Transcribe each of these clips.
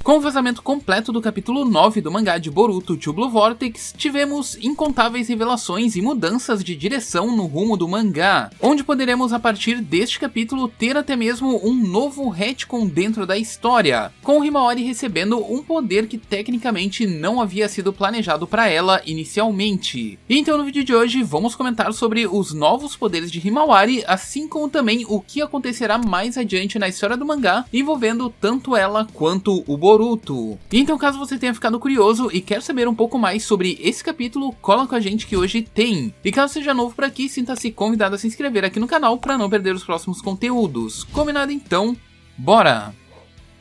Com o vazamento completo do capítulo 9 do mangá de Boruto to Blue Vortex, tivemos incontáveis revelações e mudanças de direção no rumo do mangá, onde poderemos a partir deste capítulo ter até mesmo um novo retcon dentro da história, com o Himawari recebendo um poder que tecnicamente não havia sido planejado para ela inicialmente. Então no vídeo de hoje vamos comentar sobre os novos poderes de Himawari, assim como também o que acontecerá mais adiante na história do mangá, envolvendo tanto ela quanto o Boruto. Então caso você tenha ficado curioso e quer saber um pouco mais sobre esse capítulo, cola com a gente que hoje tem. E caso seja novo por aqui, sinta-se convidado a se inscrever aqui no canal para não perder os próximos conteúdos. Combinado então? Bora!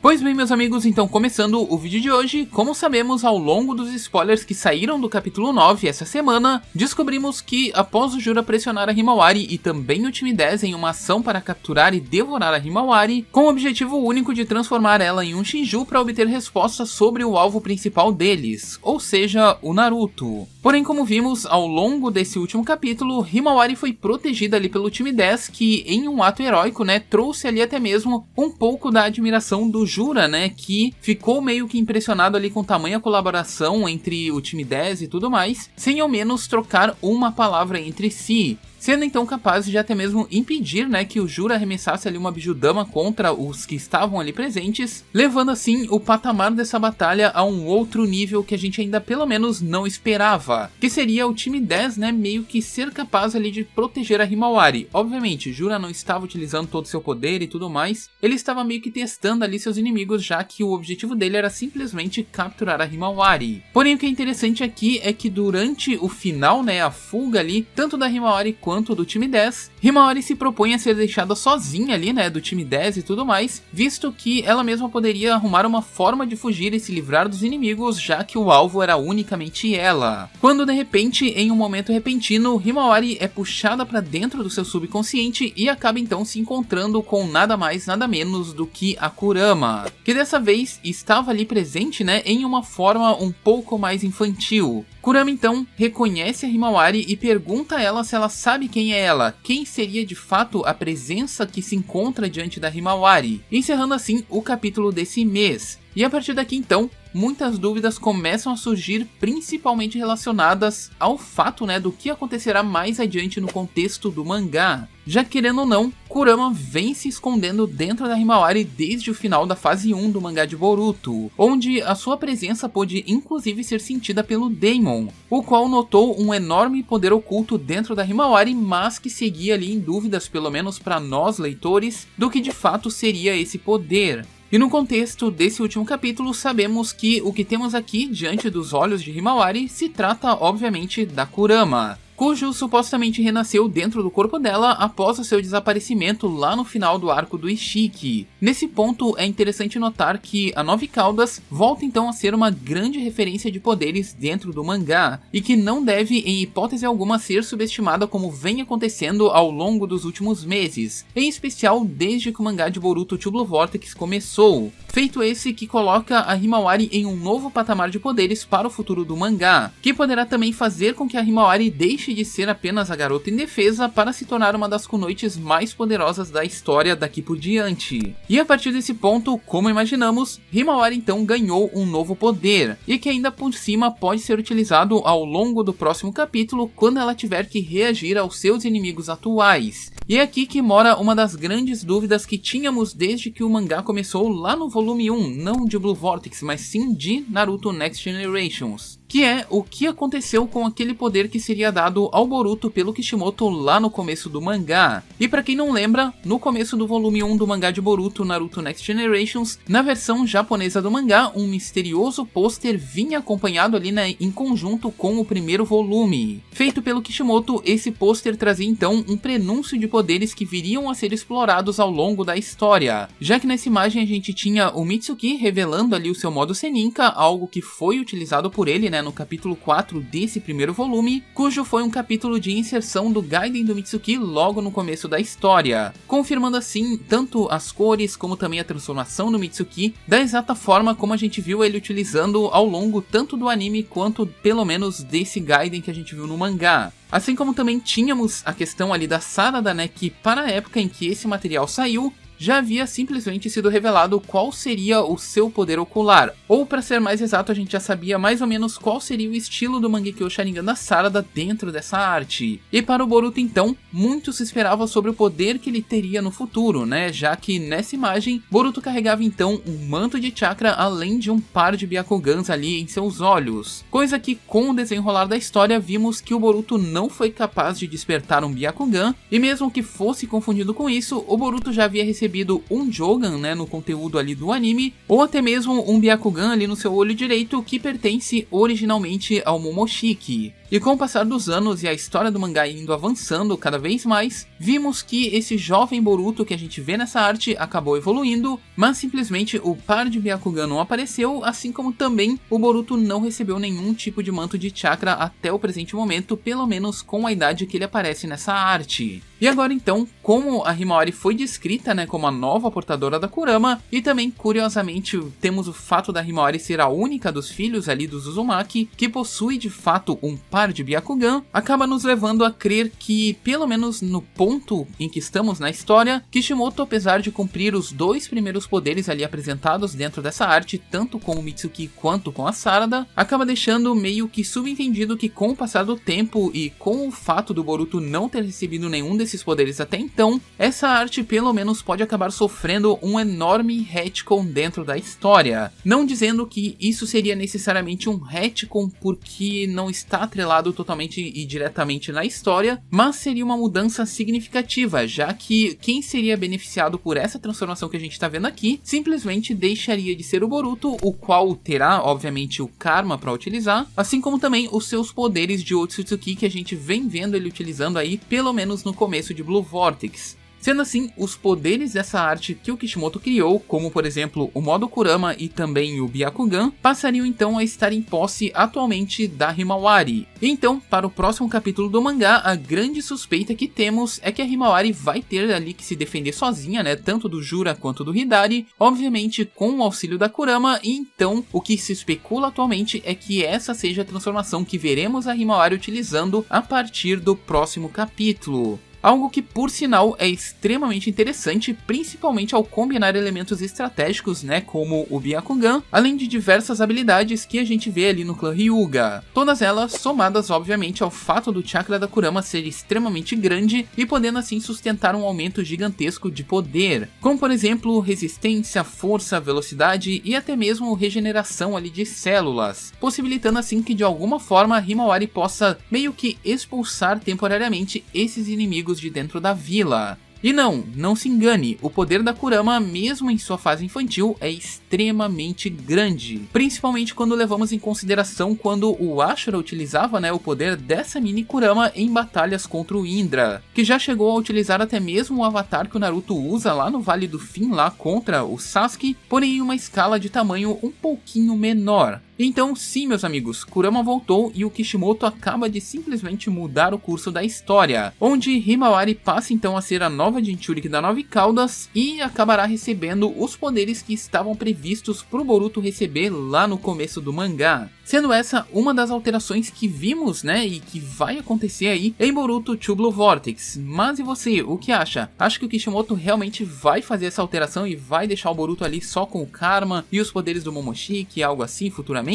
Pois bem, meus amigos, então começando o vídeo de hoje, como sabemos ao longo dos spoilers que saíram do capítulo 9 essa semana, descobrimos que após o Jura pressionar a Himawari e também o time 10 em uma ação para capturar e devorar a Himawari, com o objetivo único de transformar ela em um Shinju para obter respostas sobre o alvo principal deles, ou seja, o Naruto. Porém, como vimos ao longo desse último capítulo, Himawari foi protegida ali pelo time 10, que em um ato heróico, trouxe ali até mesmo um pouco da admiração do Jura, que ficou meio que impressionado ali com tamanha colaboração entre o time 10 e tudo mais, sem ao menos trocar uma palavra entre si, sendo então capaz de até mesmo impedir que o Jura arremessasse ali uma Bijudama contra os que estavam ali presentes, levando assim o patamar dessa batalha a um outro nível que a gente ainda pelo menos não esperava, que seria o time 10 meio que ser capaz ali de proteger a Himawari. Obviamente, Jura não estava utilizando todo o seu poder e tudo mais, ele estava meio que testando ali seus inimigos, já que o objetivo dele era simplesmente capturar a Himawari. Porém, o que é interessante aqui é que durante o final, a fuga ali, tanto da Himawari quanto do time 10, Himawari se propõe a ser deixada sozinha ali, do time 10 e tudo mais, visto que ela mesma poderia arrumar uma forma de fugir e se livrar dos inimigos, já que o alvo era unicamente ela. Quando de repente, em um momento repentino, Himawari é puxada para dentro do seu subconsciente e acaba então se encontrando com nada mais nada menos do que a Kurama, que dessa vez estava ali presente em uma forma um pouco mais infantil. Kurama então reconhece a Himawari e pergunta a ela se ela sabe quem é ela, quem seria de fato a presença que se encontra diante da Himawari, encerrando assim o capítulo desse mês. E a partir daqui então, muitas dúvidas começam a surgir, principalmente relacionadas ao fato do que acontecerá mais adiante no contexto do mangá. Já querendo ou não, Kurama vem se escondendo dentro da Himawari desde o final da fase 1 do mangá de Boruto, onde a sua presença pôde inclusive ser sentida pelo Daemon, o qual notou um enorme poder oculto dentro da Himawari, mas que seguia ali em dúvidas, pelo menos para nós leitores, do que de fato seria esse poder. E no contexto desse último capítulo, sabemos que o que temos aqui diante dos olhos de Himawari se trata obviamente da Kurama, cujo supostamente renasceu dentro do corpo dela após o seu desaparecimento lá no final do arco do Ishiki. Nesse ponto é interessante notar que a Nove Caudas volta então a ser uma grande referência de poderes dentro do mangá, e que não deve em hipótese alguma ser subestimada como vem acontecendo ao longo dos últimos meses, em especial desde que o mangá de Boruto to Blue Vortex começou. Feito esse que coloca a Himawari em um novo patamar de poderes para o futuro do mangá, que poderá também fazer com que a Himawari deixe de ser apenas a garota indefesa para se tornar uma das kunoichis mais poderosas da história daqui por diante. E a partir desse ponto, como imaginamos, Himawari então ganhou um novo poder, e que ainda por cima pode ser utilizado ao longo do próximo capítulo quando ela tiver que reagir aos seus inimigos atuais. E é aqui que mora uma das grandes dúvidas que tínhamos desde que o mangá começou lá no volume 1, não de Blue Vortex, mas sim de Naruto Next Generations, que é o que aconteceu com aquele poder que seria dado ao Boruto pelo Kishimoto lá no começo do mangá. E pra quem não lembra, no começo do volume 1 do mangá de Boruto, Naruto Next Generations, na versão japonesa do mangá, um misterioso pôster vinha acompanhado ali em conjunto com o primeiro volume. Feito pelo Kishimoto, esse pôster trazia então um prenúncio de poderes que viriam a ser explorados ao longo da história, já que nessa imagem a gente tinha o Mitsuki revelando ali o seu modo Seninka, algo que foi utilizado por ele no capítulo 4 desse primeiro volume, cujo foi um capítulo de inserção do Gaiden do Mitsuki logo no começo da história, confirmando assim tanto as cores como também a transformação do Mitsuki, da exata forma como a gente viu ele utilizando ao longo tanto do anime quanto pelo menos desse Gaiden que a gente viu no mangá. Assim como também tínhamos a questão ali da Sarada, que para a época em que esse material saiu, já havia simplesmente sido revelado qual seria o seu poder ocular, ou para ser mais exato, a gente já sabia mais ou menos qual seria o estilo do Mangekyo Sharingan da Sarada dentro dessa arte. E para o Boruto então, muito se esperava sobre o poder que ele teria no futuro, né, já que nessa imagem, Boruto carregava então um manto de chakra além de um par de Byakugans ali em seus olhos, coisa que com o desenrolar da história vimos que o Boruto não foi capaz de despertar um Byakugan, e mesmo que fosse confundido com isso, o Boruto já havia recebido um Jogan, né, no conteúdo ali do anime, ou até mesmo um Byakugan ali no seu olho direito que pertence originalmente ao Momoshiki. E com o passar dos anos e a história do mangá indo avançando cada vez mais, vimos que esse jovem Boruto que a gente vê nessa arte acabou evoluindo, mas simplesmente o par de Byakugan não apareceu, assim como também o Boruto não recebeu nenhum tipo de manto de chakra até o presente momento, pelo menos com a idade que ele aparece nessa arte. E agora então, como a Himawari foi descrita, né, como a nova portadora da Kurama, e também curiosamente temos o fato da Himawari ser a única dos filhos ali dos Uzumaki que possui de fato um par de Byakugan, acaba nos levando a crer que, pelo menos no ponto em que estamos na história, Kishimoto, apesar de cumprir os dois primeiros poderes ali apresentados dentro dessa arte, tanto com o Mitsuki quanto com a Sarada, acaba deixando meio que subentendido que com o passar do tempo e com o fato do Boruto não ter recebido nenhum desses poderes até então, essa arte pelo menos pode acabar sofrendo um enorme retcon dentro da história. Não dizendo que isso seria necessariamente um retcon porque não está atrelado totalmente e diretamente na história, mas seria uma mudança significativa, já que quem seria beneficiado por essa transformação que a gente está vendo aqui, simplesmente deixaria de ser o Boruto, o qual terá obviamente o karma para utilizar, assim como também os seus poderes de Otsutsuki que a gente vem vendo ele utilizando aí, pelo menos no começo de Blue Vortex. Sendo assim, os poderes dessa arte que o Kishimoto criou, como por exemplo o modo Kurama e também o Byakugan, passariam então a estar em posse atualmente da Himawari. Então, para o próximo capítulo do mangá, a grande suspeita que temos é que a Himawari vai ter ali que se defender sozinha, né, tanto do Jura quanto do Hidari, obviamente com o auxílio da Kurama, e então o que se especula atualmente é que essa seja a transformação que veremos a Himawari utilizando a partir do próximo capítulo. Algo que, por sinal, é extremamente interessante, principalmente ao combinar elementos estratégicos, né, como o Byakugan, além de diversas habilidades que a gente vê ali no clã Hyuga. Todas elas somadas, obviamente, ao fato do chakra da Kurama ser extremamente grande e podendo assim sustentar um aumento gigantesco de poder, como por exemplo resistência, força, velocidade e até mesmo regeneração ali de células, possibilitando assim que de alguma forma Himawari possa meio que expulsar temporariamente esses inimigos de dentro da vila. E não se engane, o poder da Kurama, mesmo em sua fase infantil, é extremamente grande. Principalmente quando levamos em consideração quando o Ashura utilizava, né, o poder dessa mini Kurama em batalhas contra o Indra, que já chegou a utilizar até mesmo o avatar que o Naruto usa lá no Vale do Fim, lá contra o Sasuke, porém em uma escala de tamanho um pouquinho menor. Então sim, meus amigos, Kurama voltou e o Kishimoto acaba de simplesmente mudar o curso da história, onde Himawari passa então a ser a nova Jinchuriki da Nove Caudas e acabará recebendo os poderes que estavam previstos pro Boruto receber lá no começo do mangá. Sendo essa uma das alterações que vimos, né, e que vai acontecer aí em Boruto 2 Blue Vortex. Mas e você, o que acha? Acha que o Kishimoto realmente vai fazer essa alteração e vai deixar o Boruto ali só com o Karma e os poderes do Momoshiki, algo assim futuramente?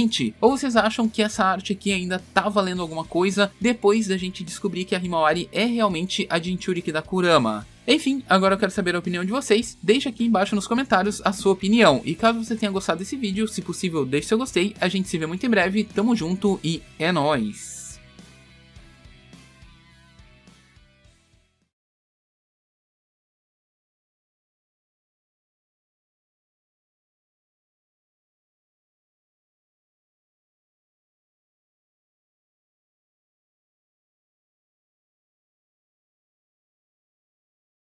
Ou vocês acham que essa arte aqui ainda tá valendo alguma coisa depois da gente descobrir que a Himawari é realmente a Jinchuriki da Kurama? Enfim, agora eu quero saber a opinião de vocês, deixe aqui embaixo nos comentários a sua opinião. E caso você tenha gostado desse vídeo, se possível deixe seu gostei, a gente se vê muito em breve, tamo junto e é nóis!